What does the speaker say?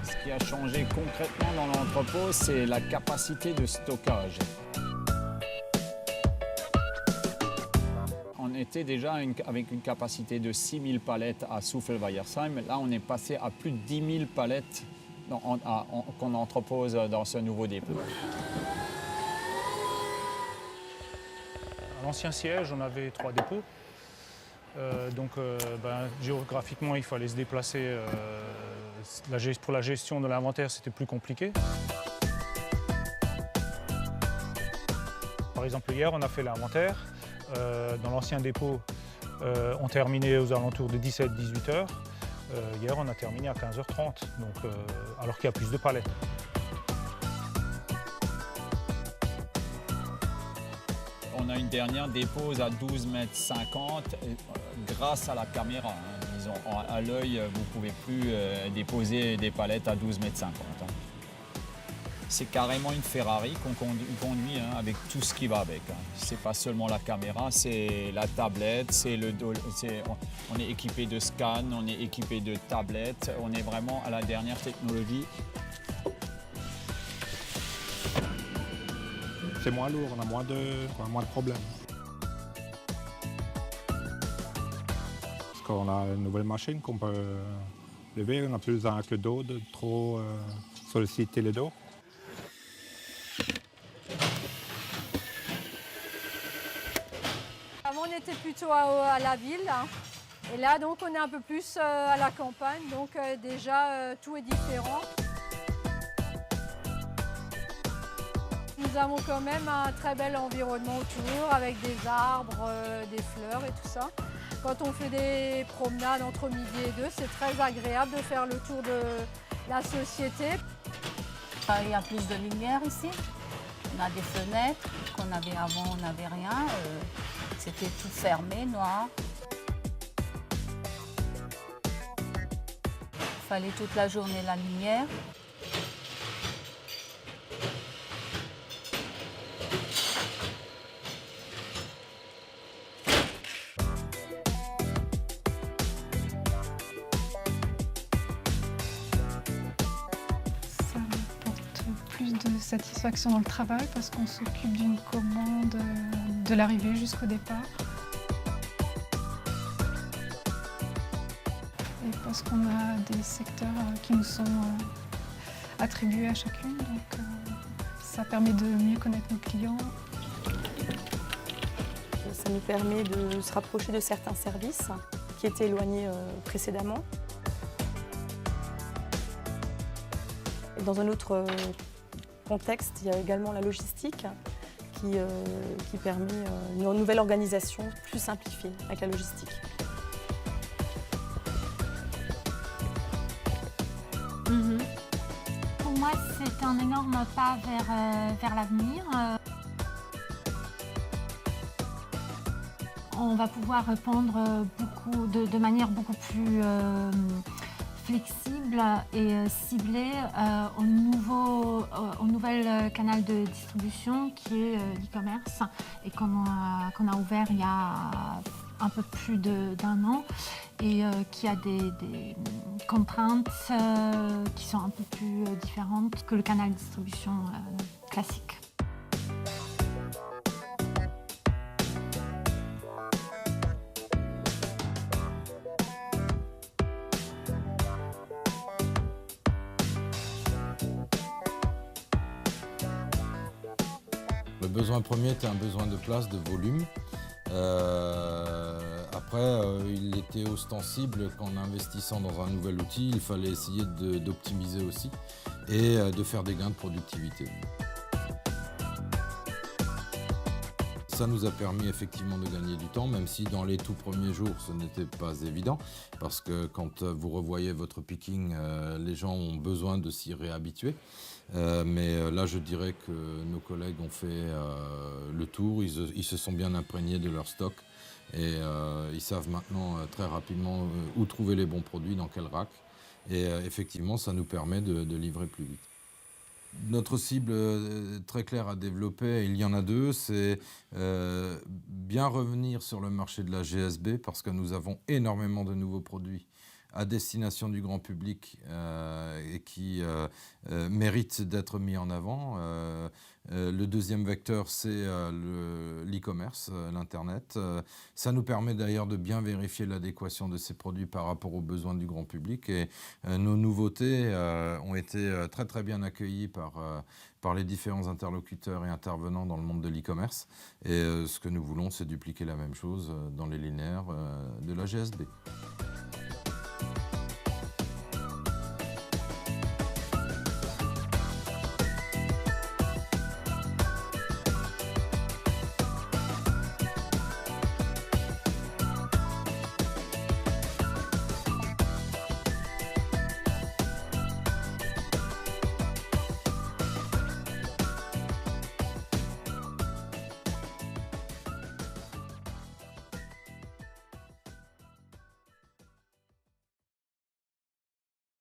Ce qui a changé concrètement dans l'entrepôt, c'est la capacité de stockage. On était déjà avec une capacité de 6 000 palettes à Souffelweiersheim. Là, on est passé à plus de 10 000 palettes qu'on entrepose dans ce nouveau dépôt. À l'ancien siège, on avait 3 dépôts. Géographiquement, il fallait se déplacer. Pour la gestion de l'inventaire, c'était plus compliqué. Par exemple, hier, on a fait l'inventaire. Dans l'ancien dépôt, on terminait aux alentours de 17-18 heures. Hier, on a terminé à 15h30, alors qu'il y a plus de palettes. On a une dernière dépose à 12,50 mètres grâce à la caméra. Disons, à l'œil, vous ne pouvez plus déposer des palettes à 12,50 mètres. C'est carrément une Ferrari qu'on conduit avec tout ce qui va avec. Ce n'est pas seulement la caméra, c'est la tablette, on est équipé de scan, on est équipé de tablettes, on est vraiment à la dernière technologie. C'est moins lourd, on a moins de problèmes. Parce qu'on a une nouvelle machine qu'on peut lever, on n'a plus besoin que d'eau, de trop solliciter les dos. Avant, on était plutôt à la ville, hein. Et là, donc, on est un peu plus à la campagne, donc déjà, tout est différent. Nous avons quand même un très bel environnement autour, avec des arbres, des fleurs et tout ça. Quand on fait des promenades entre midi et 2, c'est très agréable de faire le tour de la société. Il y a plus de lumière ici. On a des fenêtres qu'on avait avant, on n'avait rien. C'était tout fermé, noir. Il fallait toute la journée la lumière. Ça m'apporte plus de satisfaction dans le travail parce qu'on s'occupe d'une commande de l'arrivée jusqu'au départ. Et parce qu'on a des secteurs qui nous sont attribués à chacune, donc ça permet de mieux connaître nos clients. Ça nous permet de se rapprocher de certains services qui étaient éloignés précédemment. Et dans un autre contexte, il y a également la logistique qui permet une nouvelle organisation plus simplifiée avec la logistique. Pour moi, c'est un énorme pas vers l'avenir. On va pouvoir répondre de manière beaucoup plus flexible et ciblée au nouvel canal de distribution qui est l'e-commerce et qu'on a ouvert il y a un peu plus d'un an et qui a des contraintes qui sont un peu plus différentes que le canal de distribution classique. Le besoin premier était un besoin de place, de volume. Après, il était ostensible qu'en investissant dans un nouvel outil, il fallait essayer d'optimiser aussi et de faire des gains de productivité. Ça nous a permis effectivement de gagner du temps, même si dans les tout premiers jours, ce n'était pas évident, parce que quand vous revoyez votre picking, les gens ont besoin de s'y réhabituer. Mais là, je dirais que nos collègues ont fait le tour, ils se sont bien imprégnés de leur stock et ils savent maintenant très rapidement où trouver les bons produits, dans quel rack. Et effectivement, ça nous permet de livrer plus vite. Notre cible très claire à développer, il y en a deux, c'est bien revenir sur le marché de la GSB parce que nous avons énormément de nouveaux produits à destination du grand public et qui méritent d'être mis en avant. Le deuxième vecteur, c'est l'e-commerce, l'Internet. Ça nous permet d'ailleurs de bien vérifier l'adéquation de ces produits par rapport aux besoins du grand public. Et nos nouveautés ont été très très bien accueillies par les différents interlocuteurs et intervenants dans le monde de l'e-commerce. Et ce que nous voulons, c'est dupliquer la même chose dans les linéaires de la GSB.